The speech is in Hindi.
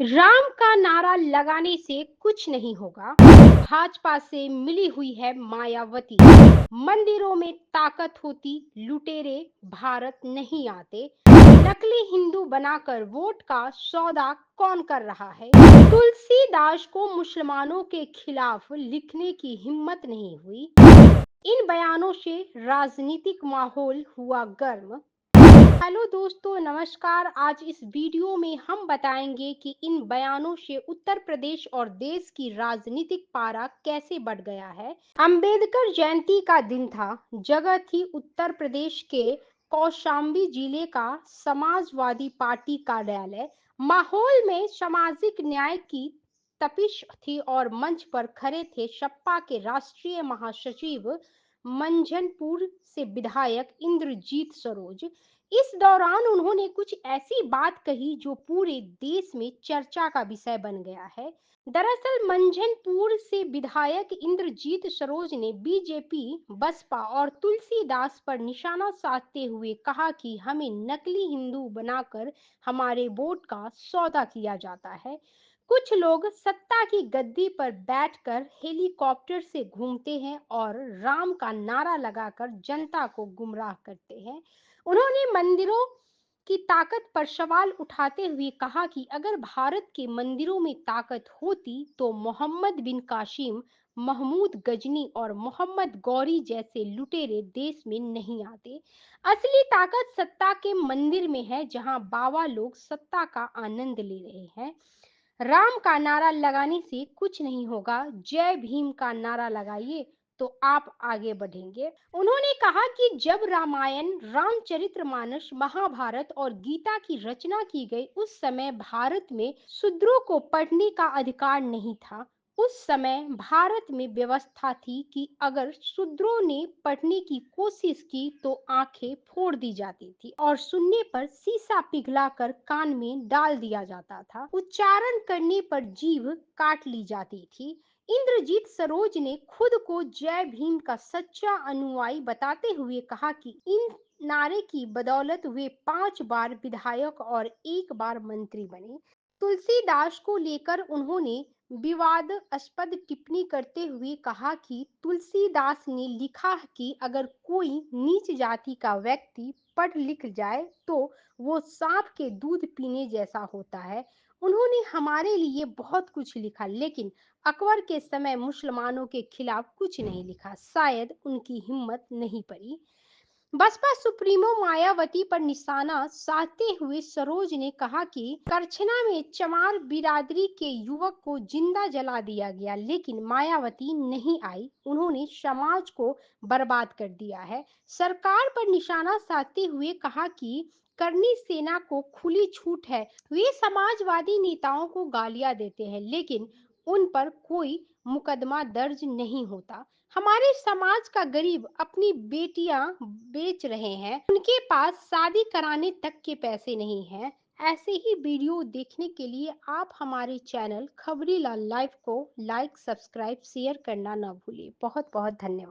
राम का नारा लगाने से कुछ नहीं होगा। भाजपा से मिली हुई है मायावती। मंदिरों में ताकत होती, लुटेरे भारत नहीं आते। नकली हिंदू बनाकर वोट का सौदा कौन कर रहा है? तुलसीदास को मुसलमानों के खिलाफ लिखने की हिम्मत नहीं हुई। इन बयानों से राजनीतिक माहौल हुआ गर्म। हेलो दोस्तों, नमस्कार। आज इस वीडियो में हम बताएंगे कि इन बयानों से उत्तर प्रदेश और देश की राजनीतिक पारा कैसे बढ़ गया है। अंबेडकर जयंती का दिन था। जगह थी उत्तर प्रदेश के कौशाम्बी जिले का समाजवादी पार्टी कार्यालय। माहौल में सामाजिक न्याय की तपिश थी और मंच पर खड़े थे सपा के राष्ट्रीय महासचिव मंझनपुर से विधायक इंद्रजीत सरोज। इस दौरान उन्होंने कुछ ऐसी बात कही जो पूरे देश में चर्चा का विषय बन गया है। दरअसल मंझनपुर से विधायक इंद्रजीत सरोज ने बीजेपी, बसपा और तुलसीदास पर निशाना साधते हुए कहा कि हमें नकली हिंदू बनाकर हमारे वोट का सौदा किया जाता है। कुछ लोग सत्ता की गद्दी पर बैठकर हेलीकॉप्टर से घूमते हैं और राम का नारा लगाकर जनता को गुमराह करते हैं। उन्होंने मंदिरों की ताकत पर सवाल उठाते हुए कहा कि अगर भारत के मंदिरों में ताकत होती तो मोहम्मद बिन कासिम, महमूद गजनी और मोहम्मद गौरी जैसे लुटेरे देश में नहीं आते। असली ताकत सत्ता के मंदिर में है, जहां बाबा लोग सत्ता का आनंद ले रहे हैं। राम का नारा लगाने से कुछ नहीं होगा, जय भीम का नारा लगाइए तो आप आगे बढ़ेंगे। उन्होंने कहा कि जब रामायण, रामचरितमानस, महाभारत और गीता की रचना की गई, उस समय भारत में शूद्रों को पढ़ने का अधिकार नहीं था। उस समय भारत में व्यवस्था थी कि अगर शूद्रों ने पढ़ने की कोशिश की तो आंखें फोड़ दी जाती थी और सुनने पर शीशा पिघलाकर कान में डाल दिया जाता था। उच्चारण करने पर जीभ काट ली जाती थी। इंद्रजीत सरोज ने खुद को जय भीम का सच्चा अनुयायी बताते हुए कहा कि इन नारे की बदौलत वे 5 बार विधायक और 1 बार मंत्री बने। तुलसीदास को लेकर उन्होंने विवादास्पद टिप्पणी करते हुए कहा कि तुलसीदास ने लिखा कि अगर कोई नीच जाति का व्यक्ति पढ़ लिख जाए तो वो सांप के दूध पीने जैसा होता है। उन्होंने हमारे लिए बहुत कुछ लिखा, लेकिन अकबर के समय मुसलमानों के खिलाफ कुछ नहीं लिखा। शायद उनकी हिम्मत नहीं पड़ी। बसपा सुप्रीमो मायावती पर निशाना साधते हुए सरोज ने कहा कि करछना में चमार बिरादरी के युवक को जिंदा जला दिया गया, लेकिन मायावती नहीं आई। उन्होंने समाज को बर्बाद कर दिया है। सरकार पर निशाना साधते हुए कहा कि करनी सेना को खुली छूट है। वे समाजवादी नेताओं को गालियां देते हैं, लेकिन उन पर कोई मुकदमा दर्ज नहीं होता। हमारे समाज का गरीब अपनी बेटियां बेच रहे हैं, उनके पास शादी कराने तक के पैसे नहीं हैं। ऐसे ही वीडियो देखने के लिए आप हमारे चैनल खबरीलाल लाइव को लाइक, सब्सक्राइब, शेयर करना ना भूलें। बहुत बहुत धन्यवाद।